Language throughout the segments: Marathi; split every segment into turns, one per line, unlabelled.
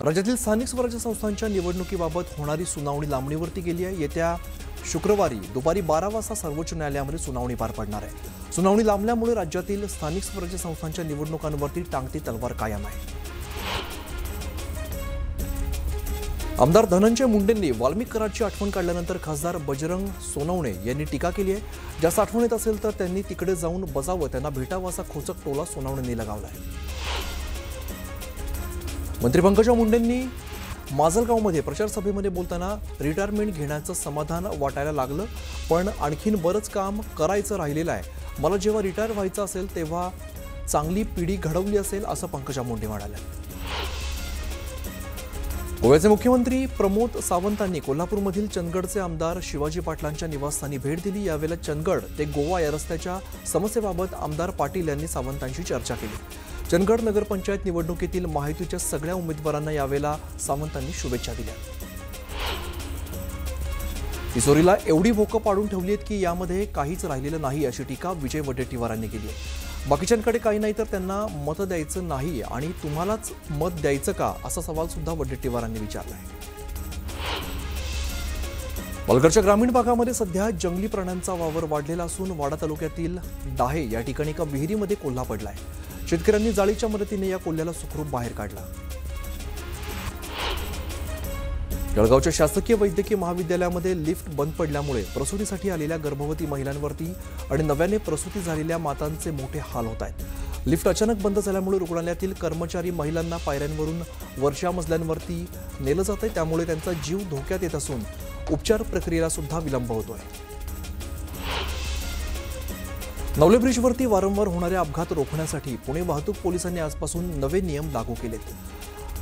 राज्यातील स्थानिक स्वराज्य संस्थांच्या निवडणुकीबाबत होणारी सुनावणी लांबणीवरती गेली आहे। येत्या शुक्रवारी दुपारी 12 वाजता सर्वोच्च न्यायालयामध्ये सुनावणी पार पडणार आहे। सुनावणी लांबल्यामुळे राज्यातील स्थानिक स्वराज्य संस्थांच्या निवडणुकांवरती टांगती तलवार कायम आहे। आमदार धनंजय मुंडेंनी वाल्मिक कराडची आठवण काढल्यानंतर खासदार बजरंग सोनवणे यांनी टीका केली आहे। जास्त आठवण येत असेल तर त्यांनी तिकडे जाऊन बजावं, त्यांना भेटावं असा खोचक टोला सोनवणेंनी लगावलाय। मंत्री पंकजा मुंडेंनी माजलगावमध्ये प्रचार सभेमध्ये बोलताना रिटायरमेंट घेण्याचं समाधान वाटायला लागलं, पण आणखीन बरंच काम करायचं राहिलेलं आहे। मला जेव्हा रिटायर व्हायचं असेल तेव्हा चांगली पिढी घडवली असेल असं पंकजा मुंडे म्हणाल्या। गोव्याचे मुख्यमंत्री प्रमोद सावंतांनी कोल्हापूरमधील चंदगडचे आमदार शिवाजी पाटलांच्या निवासस्थानी भेट दिली। यावेळेला चंदगड ते गोवा या रस्त्याच्या समस्येबाबत आमदार पाटील यांनी सावंतांशी चर्चा केली। चंदगड नगरपंचायत निवडणुकीतील महायुतीच्या सगळ्या उमेदवारांना यावेळेला सावंतांनी शुभेच्छा दिल्या। तिसोरीला एवढी भोकं पाडून ठेवली आहेत की यामध्ये काहीच राहिलेलं नाही अशी टीका विजय वडेट्टीवारांनी केली आहे। बाकीच्यांकडे काही नाही तर त्यांना मत द्यायचं नाही आणि तुम्हालाच मत द्यायचं का असा सवाल सुद्धा वडेट्टीवारांनी विचारला आहे। पालघरच्या ग्रामीण भागामध्ये सध्या जंगली प्राण्यांचा वावर वाढलेला असून वाडा तालुक्यातील दाहे या ठिकाणी एका विहिरीमध्ये कोल्हा पडलाय। शेतकऱ्यांनी जाळीच्या मदतीने या कोल्ह्याला सुखरूप बाहेर काढला। जळगावच्या शासकीय वैद्यकीय महाविद्यालयामध्ये लिफ्ट बंद पडल्यामुळे प्रसूतीसाठी आलेल्या गर्भवती महिलांवरती आणि नव्याने प्रसूती झालेल्या मातांचे मोठे हाल होत आहेत। लिफ्ट अचानक बंद झाल्यामुळे रुग्णालयातील कर्मचारी महिलांना पायऱ्यांवरून वरच्या मजल्यांवरती नेलं जातंय, त्यामुळे त्यांचा जीव धोक्यात येत असून उपचार प्रक्रियेला सुद्धा विलंब होतोय। नवले ब्रिजवरती वारंवार होणारे अपघात रोखण्यासाठी पुणे वाहतूक पोलिसांनी आजपासून नवे नियम लागू केलेत।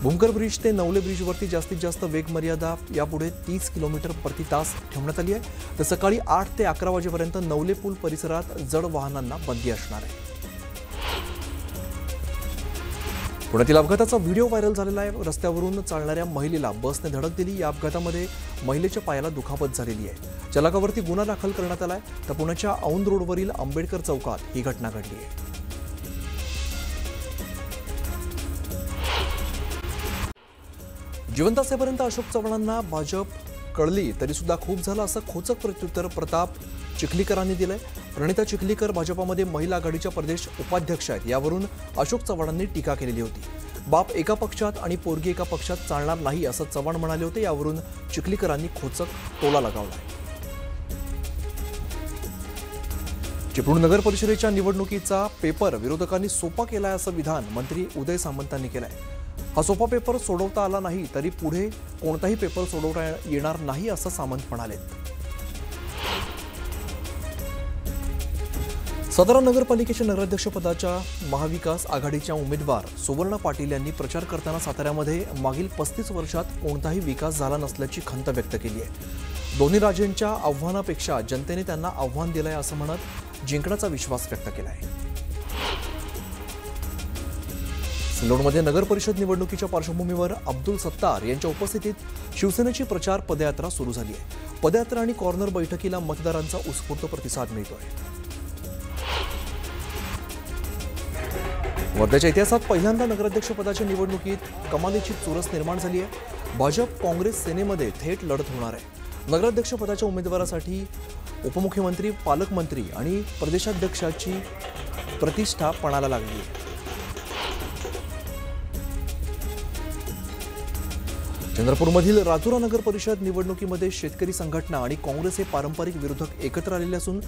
भूमकर ब्रिज ते नवले ब्रिजवरती जास्तीत जास्त वेग मर्यादा यापुढे 30 किलोमीटर प्रति तास ठेवण्यात आली आहे। तर सकाळी 8 ते 11 वाजेपर्यंत नवले पूल परिसरात जड वाहनांना बंदी असणार आहे। पुण्यातील अपघाताचा व्हिडिओ व्हायरल झालेला आहे। रस्त्यावरून चालणाऱ्या महिलेला बसने धडक दिली। या अपघातामध्ये महिलेच्या पायाला दुखापत झालेली आहे। चालकावरती गुन्हा दाखल करण्यात आलाय। तर पुण्याच्या औंध रोडवरील आंबेडकर चौकात ही घटना घडली आहे। जिवंत असेपर्यंत अशोक चव्हाणांना भाजप कळली तरी सुद्धा खूप झालं असं खोचक प्रत्युत्तर प्रताप चिखलीकरांनी दिलंय। प्रणिता चिखलीकर भाजपामध्ये महिला आघाडीच्या प्रदेश उपाध्यक्ष आहेत। यावरून अशोक चव्हाणांनी टीका केलेली होती। बाप एका पक्षात आणि पोरगी एका पक्षात चालणार नाही असं चव्हाण म्हणाले होते। यावरून चिखलीकरांनी खोचक टोला लगावलाय। चिपळूण नगर परिषदेच्या निवडणुकीचा पेपर विरोधकांनी सोपा केलाय असं विधान मंत्री उदय सामंतांनी केलंय। हा सोपा पेपर सोडवता आला नाही तरी पुढे कोणताही पेपर सोडवता येणार नाही असं सामंत म्हणाले। सातारा नगरपालिकेच्या नगराध्यक्षपदाच्या महाविकास आघाडीच्या उमेदवार सुवर्णा पाटील यांनी प्रचार करताना साताऱ्यामध्ये मागील 35 वर्षात कोणताही विकास झाला नसल्याची खंत व्यक्त केली आहे। दोन्ही राज्यांच्या आव्हानापेक्षा जनतेने त्यांना आव्हान दिलंय असं म्हणत जिंकण्याचा विश्वास व्यक्त केला आहे। सिल्लोडमध्ये नगर परिषद निवडणुकीच्या पार्श्वभूमीवर अब्दुल सत्तार यांच्या उपस्थितीत शिवसेनेची प्रचार पदयात्रा सुरू झाली आहे। पदयात्रा आणि कॉर्नर बैठकीला मतदारांचा उत्स्फूर्त प्रतिसाद मिळतोय। वर्ध्याच्या इतिहासात पहिल्यांदा नगराध्यक्षपदाच्या निवडणुकीत कमालीची चुरस निर्माण झाली आहे। भाजप काँग्रेस सेनेमध्ये थेट लढत होणार आहे। नगराध्यक्षपदाच्या उमेदवारासाठी उपमुख्यमंत्री, पालकमंत्री आणि प्रदेशाध्यक्षाची प्रतिष्ठा पणाला लागली आहे। चंद्रपूरमधील राजुरा नगर परिषद निवडणुकीमध्ये शेतकरी संघटना आणि काँग्रेस हे पारंपरिक विरोधक एकत्र आलेले असून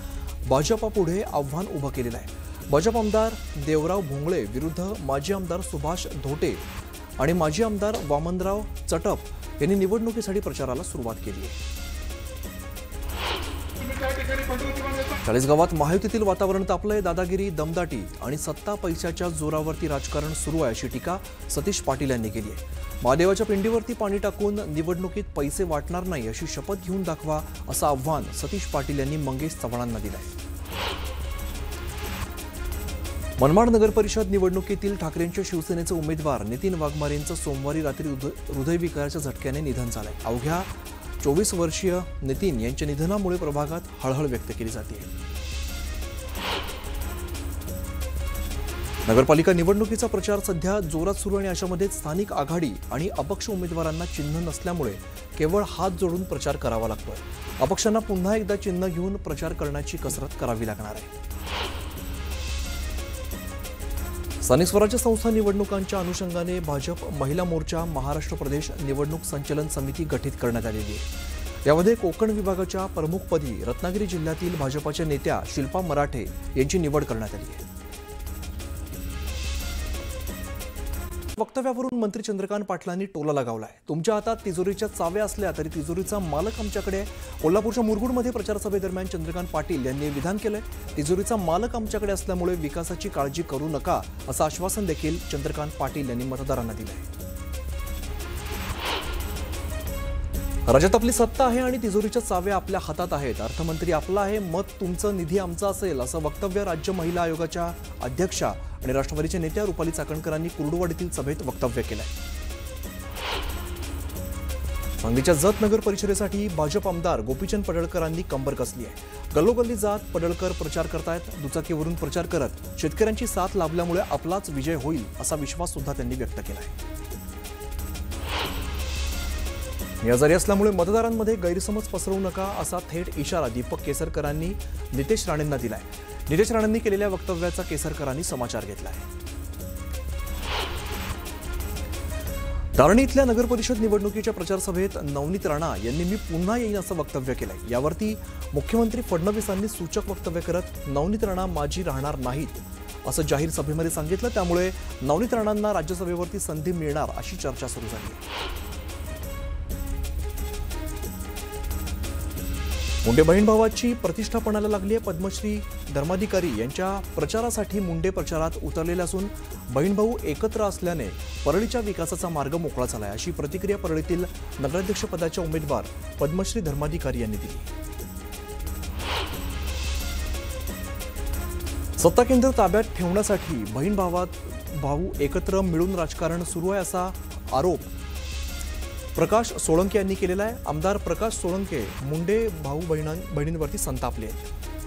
भाजपापुढे आव्हान उभं केलेलं आहे। भाजप आमदार देवराव भोंगळे विरुद्ध माजी आमदार सुभाष धोटे आणि माजी आमदार वामनराव चटप यांनी निवडणुकीसाठी प्रचाराला सुरुवात केली आहे। चाळीसगावात महायुतीतील वातावरण तापलंय। दादागिरी, दमदाटी आणि सत्ता पैशाच्या जोरावरती राजकारण सुरू आहे अशी टीका सतीश पाटील यांनी केली आहे। महादेवाच्या पिंडीवरती पाणी टाकून निवडणुकीत पैसे वाटणार नाही अशी शपथ घेऊन दाखवा असं आव्हान सतीश पाटील यांनी मंगेश चव्हाणांना दिलंय। मनमाड नगर परिषद निवडणुकीतील ठाकरेंच्या शिवसेनेचे उमेदवार नितीन वाघमारेंचं सोमवारी रात्री हृदयविकाराच्या झटक्याने निधन झालंय। अवघ्या 24 वर्षीय नितीन यांच्या निधनामुळे प्रभागात हळहळ व्यक्त केली जाते। नगरपालिका निवडणुकीचा प्रचार सध्या जोरात सुरू आणि अशामध्ये स्थानिक आघाडी आणि अपक्ष उमेदवारांना चिन्ह नसल्यामुळे केवळ हात जोडून प्रचार करावा लागतोय. अपक्षांना पुन्हा एकदा चिन्ह घेऊन प्रचार करण्याची कसरत करावी लागणार आहे. स्थानिक स्वराज्य संस्था निवडणुकांच्या अनुषंगाने भाजप महिला मोर्चा महाराष्ट्र प्रदेश निवडणूक संचलन समिती गठीत करण्यात आलेली आहे. यामध्ये कोकण विभागाच्या प्रमुखपदी रत्नागिरी जिल्ह्यातील भाजपाच्या नेत्या शिल्पा मराठे यांची निवड करण्यात आली आहे. वक्तव्यावरून मंत्री चंद्रकांत पाटलांनी टोला लगावलाय. तुमच्या हातात तिजोरीच्या चाव्या असल्या तरी तिजोरीचा मालक आमच्याकडे आहे. कोल्हापूरच्या मुरगुडमध्ये प्रचारसभेदरम्यान चंद्रकांत पाटील यांनी विधान केलंय. तिजोरीचा मालक आमच्याकडे असल्यामुळे विकासाची काळजी करू नका असं आश्वासन देखील चंद्रकांत पाटील यांनी मतदारांना दिलंय. राज्यात आपली सत्ता आहे आणि तिजोरीच्या चाव्या आपल्या हातात आहेत. अर्थमंत्री आपला आहे, मत तुमचं, निधी आमचा असेल असं वक्तव्य राज्य महिला आयोगाच्या अध्यक्षा आणि राष्ट्रवादीच्या नेत्या रुपाली चाकणकरांनी कुर्डुवाडीतील सभेत वक्तव्य केलंय. सांगलीच्या जत नगर परिषदेसाठी भाजप आमदार गोपीचंद पडळकरांनी कंबर कसली आहे. गल्लोगल्ली जात पडळकर प्रचार करतायत. दुचाकीवरून प्रचार करत शेतकऱ्यांची साथ लाभल्यामुळे आपलाच विजय होईल असा विश्वास सुद्धा त्यांनी व्यक्त केलाय. आजारी असल्यामुळे मतदारांमध्ये गैरसमज पसरवू नका असा थेट इशारा दीपक केसरकरांनी नितेश राणेंना दिलाय. नितेश राणेंनी केलेल्या वक्तव्याचा केसरकरांनी समाचार घेतलाय. धारणी इथल्या नगरपरिषद निवडणुकीच्या प्रचारसभेत नवनीत राणा यांनी मी पुन्हा येईन असं वक्तव्य केलंय. यावरती मुख्यमंत्री फडणवीसांनी सूचक वक्तव्य करत नवनीत राणा माझी राहणार नाहीत असं जाहीर सभेमध्ये सांगितलं. त्यामुळे नवनीत राणांना राज्यसभेवरती संधी मिळणार अशी चर्चा सुरू झाली. मुंडे बहीण भावाची प्रतिष्ठा पणाला लागली आहे. पद्मश्री धर्माधिकारी यांच्या प्रचारासाठी मुंडे प्रचारात उतरलेले असून बहीण भाऊ एकत्र असल्याने परळीच्या विकासाचा मार्ग मोकळा झालाय अशी प्रतिक्रिया परळीतील नगराध्यक्षपदाच्या उमेदवार पद्मश्री धर्माधिकारी यांनी दिली. सत्ता केंद्र ताब्यात ठेवण्यासाठी बहीण भाऊ एकत्र मिळून राजकारण सुरू आहे असा आरोप प्रकाश सोळंके यांनी केलेला आहे. आमदार प्रकाश सोळंके मुंडे भाऊ बहिणींवरती संतापले आहेत.